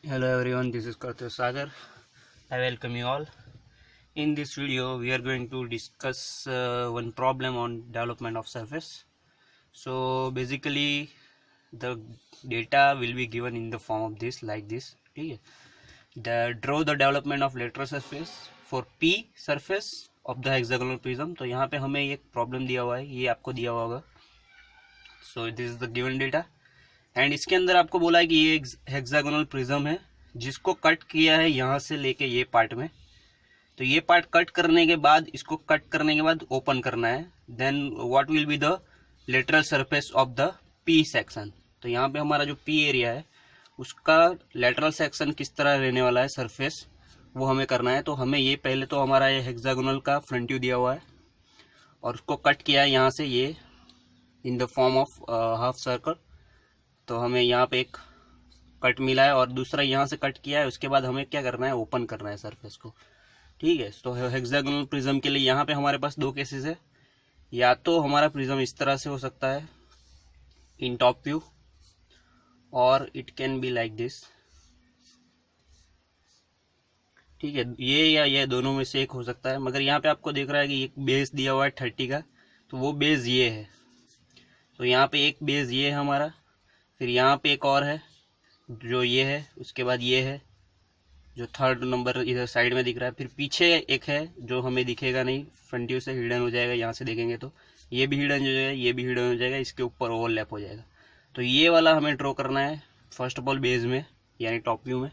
Hello everyone, this is Karthik Sagar. I welcome you all. In this video, we are going to discuss one problem on development of surface. So basically, the data will be given in the form of this, like this. Okay? Draw the development of lateral surface for P surface of the hexagonal prism. तो यहाँ पे हमें एक problem दिया हुआ है, ये आपको दिया हुआ होगा. So this is the given data. And इसके अंदर आपको बोला है कि ये हेक्सागोनल प्रिज्म है जिसको कट किया है यहाँ से लेके ये पार्ट में. तो ये पार्ट कट करने के बाद इसको कट करने के बाद ओपन करना है. Then what will be the lateral surface of the P section. तो यहाँ पे हमारा जो पी एरिया है उसका लेटरल सेक्शन किस तरह रहने वाला है सरफेस, वो हमें करना है. तो हमें ये पहले तो हमारा ये हेक्सागोनल का फ्रंट व्यू दिया हुआ है और उसको कट किया है यहाँ से ये in the form of half circle. तो हमें यहाँ पे एक कट मिला है और दूसरा यहाँ से कट किया है. उसके बाद हमें क्या करना है, ओपन करना है सरफेस को. ठीक है. तो हेक्सागोनल प्रिज्म के लिए यहाँ पे हमारे पास दो केसेस है. या तो हमारा प्रिज्म इस तरह से हो सकता है इन टॉप व्यू, और it can be like this. ठीक है, ये या ये दोनों में से एक हो सकता है. मगर यहाँ पे आपको देख रहा है कि एक बेस दिया हुआ है 30 का, तो वो बेस ये है. तो यहाँ पे एक बेस ये है हमारा, फिर यहाँ पे एक और है जो ये है, उसके बाद ये है जो थर्ड नंबर इधर साइड में दिख रहा है. फिर पीछे एक है जो हमें दिखेगा नहीं, फ्रंट व्यू से हिडन हो जाएगा. यहाँ से देखेंगे तो ये भी हिडन हो जाएगा, ये भी हिडन हो जाएगा, इसके ऊपर ओवरलैप हो जाएगा. तो ये वाला हमें ड्रॉ करना है फर्स्ट ऑफ ऑल बेस में यानी टॉप व्यू में,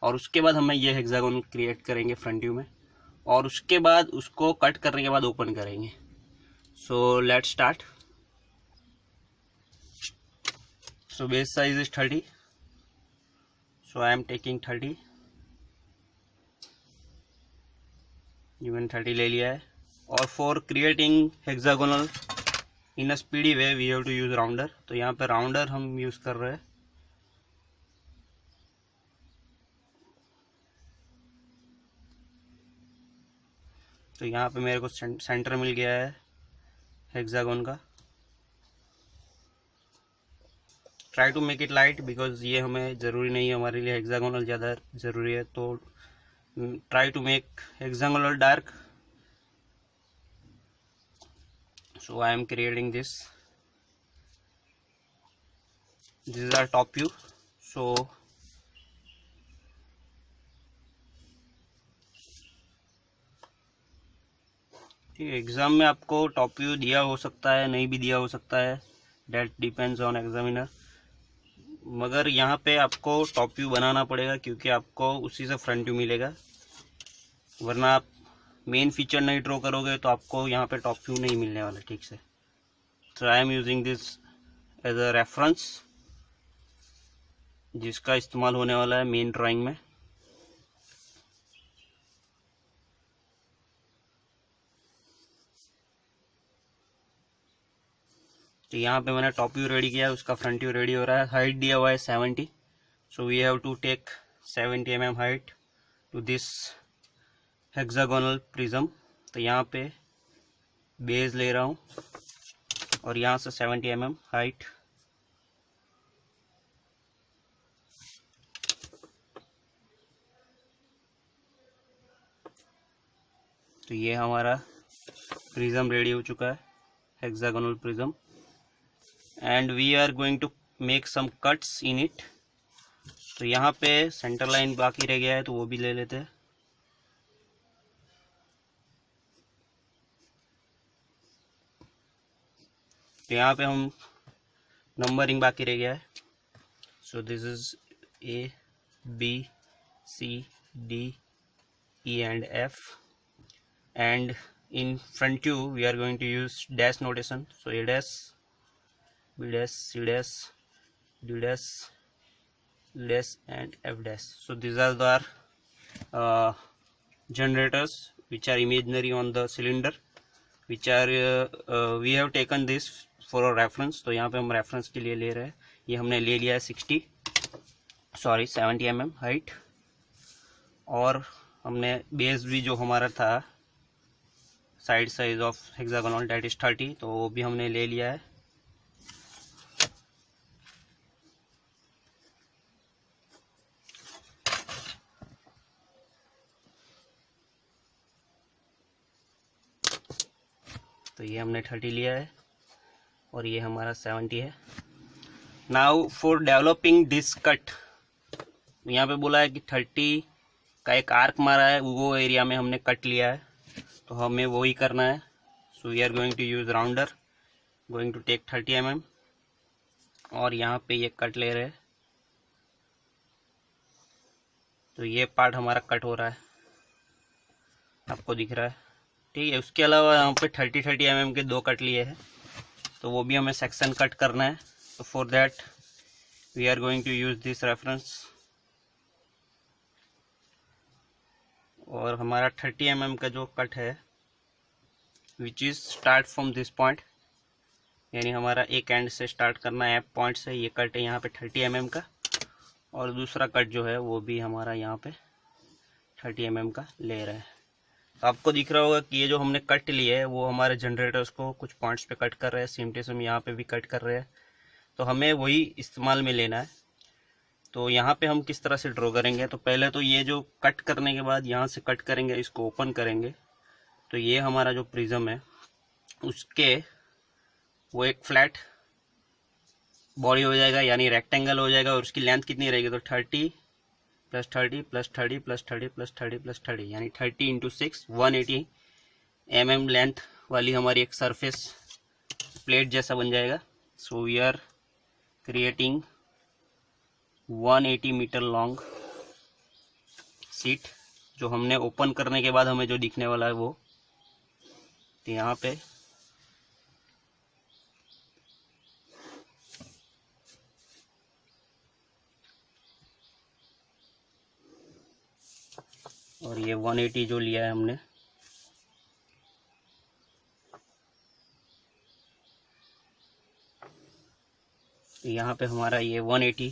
और उसके बाद हमें ये हेक्सागोन क्रिएट करेंगे फ्रंट व्यू में, और उसके बाद उसको कट करने के बाद ओपन करेंगे. So let's start. So base size is 30. So I am taking 30. Even 30 ले लिया है. और for creating hexagonal in a speedy way we have to use rounder. तो यहाँ पे rounder हम यूज कर रहे हैं. तो यहाँ पे मेरे को सेंटर मिल गया है हेक्सागोन का. Try to make it light because ये हमें ज़रूरी नहीं है, हमारे लिए हेक्सागोनल ज़्यादा ज़रूरी है. तो try to make hexagonal dark. So I am creating this. This is our top view. So ठीक है, एग्जाम में आपको टॉप व्यू दिया हो सकता है, नहीं भी दिया हो सकता है, डेट डिपेंड्स ऑन एग्जामिनर. मगर यहाँ पे आपको टॉप व्यू बनाना पड़ेगा क्योंकि आपको उसी से फ्रंट व्यू मिलेगा. वरना आप मेन फीचर नहीं ड्रॉ करोगे तो आपको यहाँ पे टॉप व्यू नहीं मिलने वाला ठीक से. So I am using this as a reference जिसका इस्तेमाल होने वाला है मेन ड्राइंग में. तो यहाँ पे मैंने टॉप व्यू रेडी किया है, उसका फ्रंट व्यू रेडी हो रहा है. हाइट दिया हुआ है 70. So we have to take 70 mm height to this hexagonal prism. तो यहाँ पे बेस ले रहा हूँ और यहाँ से 70 mm हाइट. तो ये हमारा प्रिज्म रेडी हो चुका है, hexagonal prism. And we are going to make some cuts in it. तो यहाँ पे सेंटर लाइन बाकी रह गया है तो वो भी ले लेते हैं. तो यहाँ पे हम नंबरिंग बाकी रह गया है. So this is A, B, C, D, E and F. And in front view we are going to use dash notation. So A dash, B dash, C dash, D dash, E dash and F dash. So these are the generators which are imaginary on the cylinder, which are we have taken this for a reference. तो यहाँ पे हम reference के लिए ले रहे हैं. ये हमने ले लिया है 70 mm हाइट. और हमने बेस भी जो हमारा था side size of hexagonal that is 30, तो वो भी हमने ले लिया है. तो ये हमने 30 लिया है और ये हमारा 70 है। Now for developing this cut, यहाँ पे बोला है कि 30 का एक आर्क मारा है, वो एरिया में हमने कट लिया है, तो हमें वही करना है। So we are going to use rounder, going to take 30 mm और यहाँ पे ये कट ले रहे हैं, तो ये पार्ट हमारा कट हो रहा है, आपको दिख रहा है, ठीक है। उसके अलावा यहाँ पे 30 mm के 2 कट लिए हैं, तो वो भी हमें सेक्शन कट करना है। तो for that we are going to use this reference, और हमारा 30 mm का जो कट है which is start from this point, यानी हमारा एक एंड से स्टार्ट करना है, पॉइंट से ये कट है यहाँ पे 30 mm का, और दूसरा कट जो है वो भी हमारा यहाँ पे 30 mm का ले रहा है। तो आपको दिख रहा होगा कि ये जो हमने कट लिए है वो हमारे जनरेटर्स को कुछ पॉइंट्स पे कट कर रहे हैं, सेम टू सेम यहाँ पे भी कट कर रहे हैं, तो हमें वही इस्तेमाल में लेना है। तो यहाँ पे हम किस तरह से ड्रॉ करेंगे, तो पहले तो ये जो कट करने के बाद यहाँ से कट करेंगे, इसको ओपन करेंगे, तो ये हमारा जो प्रिज्म है उसके वो एक फ्लैट बॉडी हो जाएगा, यानी रेक्टेंगल हो जाएगा, और उसकी लेंथ कितनी रहेगी, तो 30 + 30 + 30 + 30 + 30 + 30, यानी 30 × 6 180 mm लेंथ वाली हमारी एक सरफेस प्लेट जैसा बन जाएगा। So we are creating 180 metre long sheet, जो हमने ओपन करने के बाद हमें जो दिखने वाला है वो, तो यहाँ पे और ये 180 जो लिया है हमने, तो यहाँ पे हमारा ये 180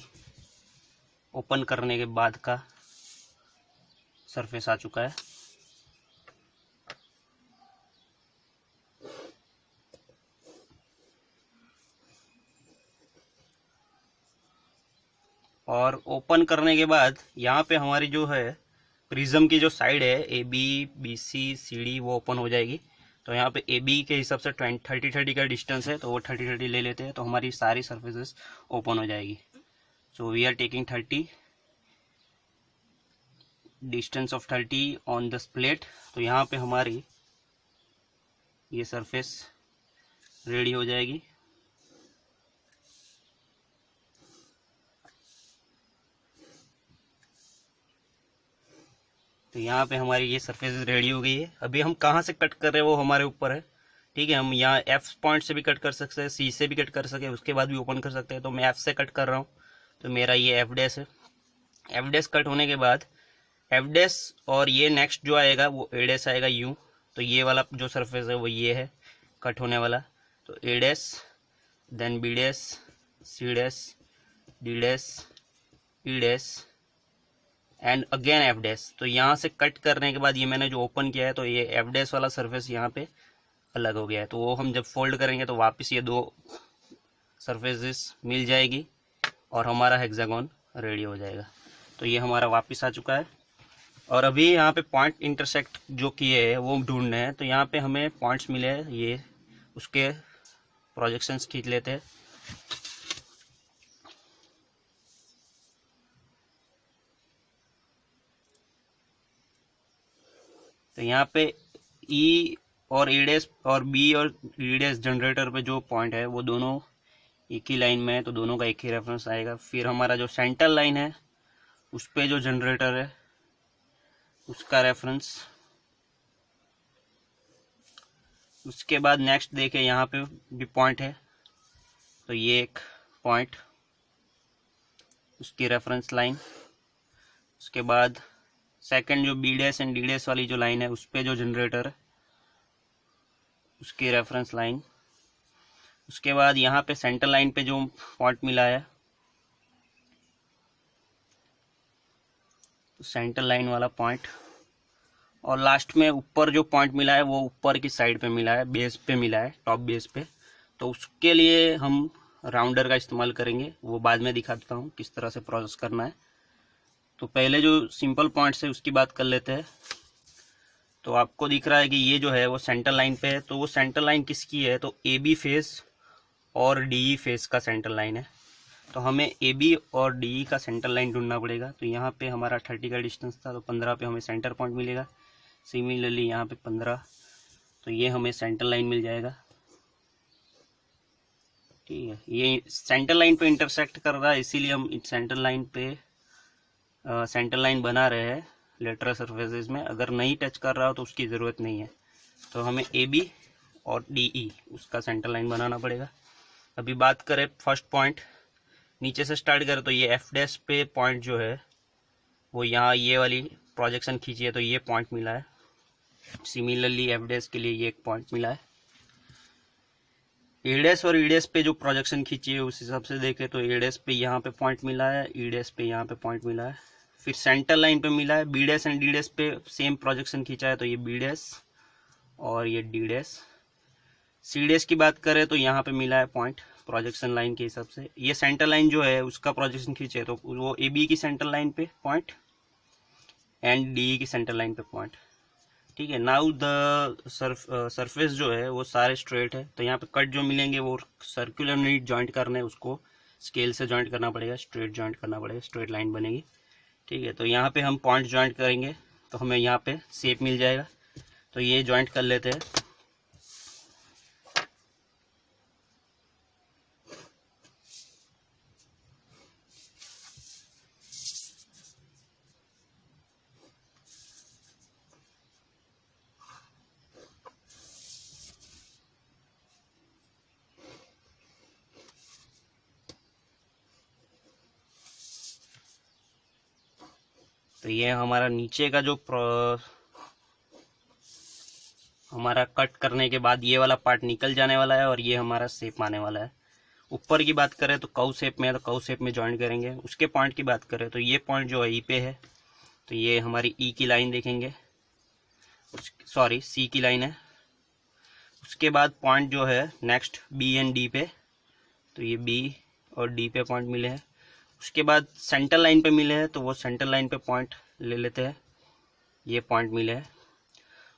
ओपन करने के बाद का सरफेस आ चुका है। और ओपन करने के बाद यहाँ पे हमारी जो है प्रिज्म की जो साइड है AB BC CD वो ओपन हो जाएगी। तो यहाँ पे AB के हिसाब से 30 का डिस्टेंस है, तो वो 30 ले लेते हैं, तो हमारी सारी सरफेसेस ओपन हो जाएगी। So we are taking 30 distance of 30 on the plate. तो यहाँ पे हमारी ये सरफेस रेडी हो जाएगी। तो यहाँ पे हमारी ये सरफेस रेडी हो गई है। अभी हम कहाँ से कट कर रहे हैं वो हमारे ऊपर है, ठीक है। हम यहाँ F पॉइंट से भी कट कर सकते हैं, C से भी कट कर सकते हैं, उसके बाद भी ओपन कर सकते हैं। तो मैं F से कट कर रहा हूँ, तो मेरा ये F' है। F' कट होने के बाद F' और ये नेक्स्ट जो आएगा वो A' आएगा यूँ। तो ये वाला जो सरफेस है वो ये है कट होने वाला। तो A', then B', C', D', E' and again F'। तो यहाँ से कट करने के बाद ये मैंने जो ओपन किया है, तो ये F' वाला सरफेस यहाँ पे अलग हो गया है। तो वो हम जब फोल्ड करेंगे तो वापस ये 2 सरफेसेस मिल जाएगी और हमारा हेक्सागोन रेडी हो जाएगा। तो ये हमारा वापस आ चुका है। और अभी यहाँ पे पॉइंट इंटरसेक्ट जो किए हैं वो ढूंढने हैं। तो यहाँ पे हमें पॉइंट्स मिले हैं, ये उसके प्रोजेक्शंस खींच लेते हैं। तो यहाँ पे E और A' और B और D' जनरेटर पे जो पॉइंट है वो दोनों एक ही लाइन में है, तो दोनों का एक ही रेफरेंस आएगा। फिर हमारा जो सेंटर लाइन है उस पे जो जनरेटर है उसका रेफरेंस। उसके बाद नेक्स्ट देखें, यहाँ पे भी पॉइंट है, तो ये एक पॉइंट, उसकी रेफरेंस लाइन। उसके बाद सेकंड जो B' एंड D' वाली जो लाइन है उस पे जो जनरेटर है उसकी रेफरेंस लाइन। उसके बाद यहाँ पे सेंटर लाइन पे जो पॉइंट मिला है, तो सेंटर लाइन वाला पॉइंट। और लास्ट में ऊपर जो पॉइंट मिला है वो ऊपर की साइड पे मिला है, बेस पे मिला है, टॉप बेस पे। तो उसके लिए हम राउंडर का इस्तेमाल करेंगे, वो बाद में दिखा देता हूँ किस तरह से प्रोसेस करना है। तो पहले जो सिंपल पॉइंट्स है उसकी बात कर लेते हैं। तो आपको दिख रहा है कि ये जो है वो सेंटर लाइन पे है। तो वो सेंटर लाइन किसकी है, तो ए बी फेस और डी ई फेस का सेंटर लाइन है। तो हमें ए बी और डी ई का सेंटर लाइन ढूंढना पड़ेगा। तो यहाँ पे हमारा 30 का डिस्टेंस था, तो 15 पे हमें सेंटर पॉइंट मिलेगा। सिमिलरली यहाँ पे 15, तो ये हमें सेंटर लाइन मिल जाएगा। ठीक है, ये सेंटर लाइन पे इंटरसेक्ट कर रहा है, इसीलिए हम सेंटर लाइन पे सेंटर लाइन बना रहे हैं लेटरल सरफेसेस में। अगर नहीं टच कर रहा हो तो उसकी ज़रूरत नहीं है। तो हमें ए बी और डी ई उसका सेंटर लाइन बनाना पड़ेगा। अभी बात करें फर्स्ट पॉइंट, नीचे से स्टार्ट करें तो ये एफ डैश पे पॉइंट जो है वो यहाँ ये वाली प्रोजेक्शन खींची है, तो ये पॉइंट मिला है। सिमिलरली एफ डैश के लिए ये एक पॉइंट मिला है। ए डैश और ई डैश पे जो प्रोजेक्शन खींची है उस हिसाब से देखें तो ए डैश पे यहाँ पे पॉइंट मिला है, ई डैश पे यहाँ पे पॉइंट मिला है। फिर सेंटर लाइन पे मिला है। B dash and D dash पे सेम प्रोजेक्शन खींचा है, तो ये बी डैश और ये डी डैश। सी डैश की बात करें तो यहाँ पे मिला है पॉइंट प्रोजेक्शन लाइन के हिसाब से। ये सेंटर लाइन जो है उसका प्रोजेक्शन खींचे है, तो वो ए बी की सेंटर लाइन पे पॉइंट एंड डी की सेंटर लाइन पे पॉइंट। ठीक है, नाउ द सरफेस जो है वो सारे स्ट्रेट है। तो यहाँ पे कट जो मिलेंगे वो सर्कुलर नीड जॉइंट करने, उसको स्केल से जॉइंट करना पड़ेगा, स्ट्रेट जॉइंट करना पड़ेगा, स्ट्रेट लाइन बनेगी। ठीक है, तो यहाँ पे हम पॉइंट जॉइंट करेंगे तो हमें यहाँ पे शेप मिल जाएगा। तो ये जॉइंट कर लेते हैं। तो ये हमारा नीचे का जो हमारा कट करने के बाद ये वाला पार्ट निकल जाने वाला है और ये हमारा शेप आने वाला है। ऊपर की बात करें तो कर्व शेप में है, तो कर्व शेप में जॉइन करेंगे। उसके पॉइंट की बात करें तो ये पॉइंट जो है ई पे है, तो ये हमारी ई की लाइन देखेंगे, सॉरी सी की लाइन है। उसके बाद पॉइंट जो है नेक्स्ट बी एंड डी पे, तो ये बी और डी पे पॉइंट मिले हैं। उसके बाद सेंटर लाइन पे मिले हैं, तो वो सेंटर लाइन पे पॉइंट ले लेते हैं, ये पॉइंट मिले हैं।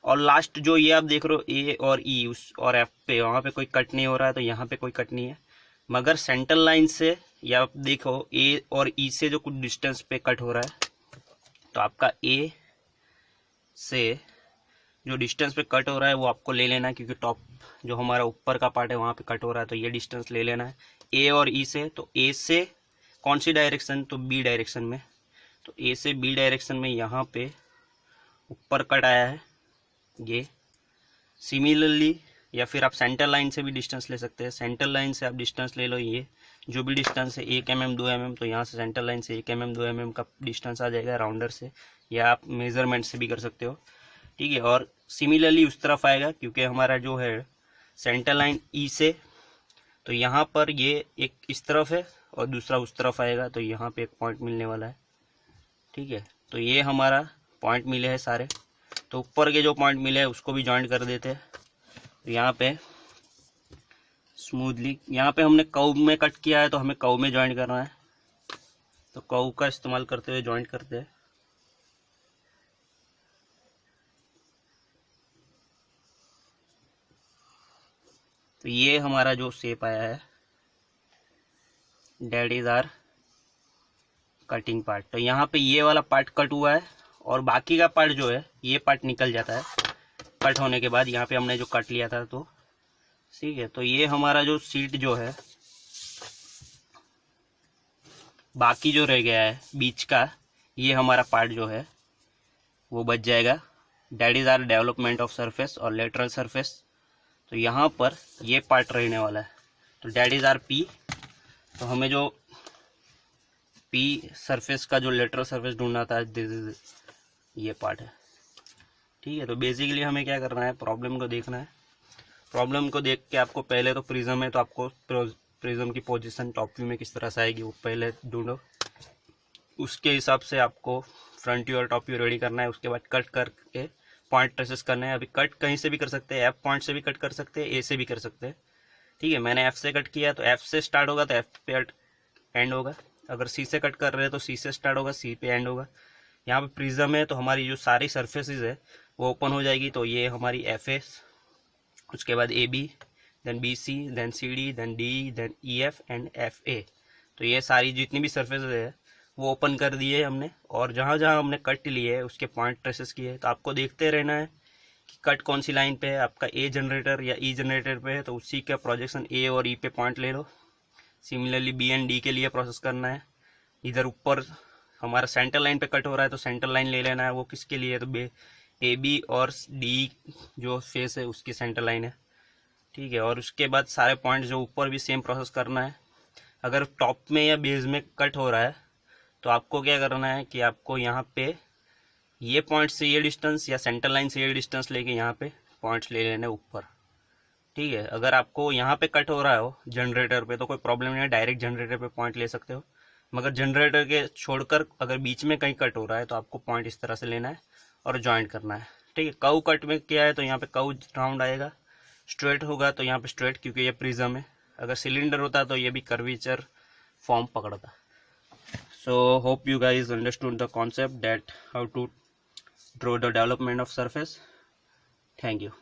और लास्ट जो ये आप देख रहे हो ए और ई उस और एफ पे, वहाँ पे कोई कट नहीं हो रहा है, तो यहाँ पे कोई कट नहीं है। मगर सेंटर लाइन से या आप देखो ए और ई से जो कुछ डिस्टेंस पे कट हो रहा है, तो आपका ए से जो डिस्टेंस पे कट हो रहा है वो आपको ले लेना है, क्योंकि टॉप जो हमारा ऊपर का पार्ट है वहाँ पे कट हो रहा है, तो ये डिस्टेंस ले लेना है ए और ई से। तो ए से कौन सी डायरेक्शन, तो बी डायरेक्शन में। तो ए से बी डायरेक्शन में यहाँ पे ऊपर कट आया है ये। सिमिलरली या फिर आप सेंटर लाइन से भी डिस्टेंस ले सकते हैं। सेंटर लाइन से आप डिस्टेंस ले लो, ये जो भी डिस्टेंस है 1 mm 2 mm, तो यहाँ से सेंटर लाइन से 1 mm 2 mm का डिस्टेंस आ जाएगा राउंडर से, या आप मेजरमेंट से भी कर सकते हो। ठीक है, और सिमिलरली उस तरफ आएगा, क्योंकि हमारा जो है सेंटर लाइन ई से, तो यहाँ पर ये एक इस तरफ है और दूसरा उस तरफ आएगा, तो यहाँ पे एक पॉइंट मिलने वाला है। ठीक है, तो ये हमारा पॉइंट मिले हैं सारे। तो ऊपर के जो पॉइंट मिले हैं उसको भी जॉइंट कर देते हैं। तो यहाँ पे स्मूथली, यहाँ पे हमने कर्व में कट किया है तो हमें कर्व में जॉइंट करना है, तो कर्व का इस्तेमाल करते हुए जॉइंट करते हैं। तो ये हमारा जो शेप आया है that is our cutting part. तो यहाँ पे ये वाला पार्ट कट हुआ है और बाकी का पार्ट जो है ये पार्ट निकल जाता है कट होने के बाद। यहाँ पे हमने जो कट लिया था, तो ठीक है, तो ये हमारा जो सीट जो है बाकी जो रह गया है बीच का, ये हमारा पार्ट जो है वो बच जाएगा। That is our development of surface और लेटरल सरफेस। तो यहाँ पर ये पार्ट रहने वाला है, तो डेट इज आर पी। तो हमें जो पी सरफेस का जो लेटरल सरफेस ढूंढना था, दिस इज ये पार्ट है। ठीक है, तो बेसिकली हमें क्या करना है, प्रॉब्लम को देखना है। प्रॉब्लम को देख के आपको पहले तो प्रिज्म है, तो आपको प्रिज्म की पोजीशन टॉप व्यू में किस तरह से आएगी वो पहले ढूंढो। उसके हिसाब से आपको फ्रंट व्यू और टॉप व्यू रेडी करना है। उसके बाद कट करके पॉइंट ट्रेसेस करना है। अभी कट कहीं से भी कर सकते हैं, एफ पॉइंट से भी कट कर सकते हैं, ए से भी कर सकते हैं। ठीक है, मैंने एफ से कट किया, तो एफ से स्टार्ट होगा तो एफ पे एंड होगा। अगर सी से कट कर रहे हैं तो सी से स्टार्ट होगा, सी पे एंड होगा। यहाँ पे प्रिज्म है, तो हमारी जो सारी सरफेसेस है वो ओपन हो जाएगी। तो ये हमारी एफ ए, उसके बाद A B, then B C, then C D, then D, then E F and F A. तो ये सारी जितनी भी सर्फेस है वो ओपन कर दिए हमने, और जहाँ जहाँ हमने कट लिए है उसके पॉइंट ट्रेसेस किए। तो आपको देखते रहना है कि कट कौन सी लाइन पे है। आपका ए जनरेटर या ई जनरेटर पे है तो उसी का प्रोजेक्शन ए और ई पे पॉइंट ले लो। सिमिलरली बी एंड डी के लिए प्रोसेस करना है। इधर ऊपर हमारा सेंटर लाइन पे कट हो रहा है तो सेंटर लाइन ले लेना है, वो किसके लिए है तो ए बी और डी जो फेस है उसकी सेंटर लाइन है, ठीक है। और उसके बाद सारे पॉइंट जो ऊपर भी सेम प्रोसेस करना है। अगर टॉप में या बेस में कट हो रहा है तो आपको क्या करना है कि आपको यहाँ पे ये पॉइंट से ये डिस्टेंस या सेंटर लाइन से ये डिस्टेंस लेके यहाँ पे पॉइंट्स ले लेने ऊपर, ठीक है। अगर आपको यहाँ पे कट हो रहा हो जनरेटर पे तो कोई प्रॉब्लम नहीं है, डायरेक्ट जनरेटर पे पॉइंट ले सकते हो। मगर जनरेटर के छोड़कर अगर बीच में कहीं कट हो रहा है तो आपको पॉइंट इस तरह से लेना है और ज्वाइंट करना है, ठीक है। कव कट में क्या है तो यहाँ पे कव राउंड आएगा, स्ट्रेट होगा तो यहाँ पे स्ट्रेट, क्योंकि ये प्रिज्म है। अगर सिलेंडर होता तो ये भी कर्वीचर फॉर्म पकड़ता। So hope you guys understood the concept that how to draw the development of surface. Thank you.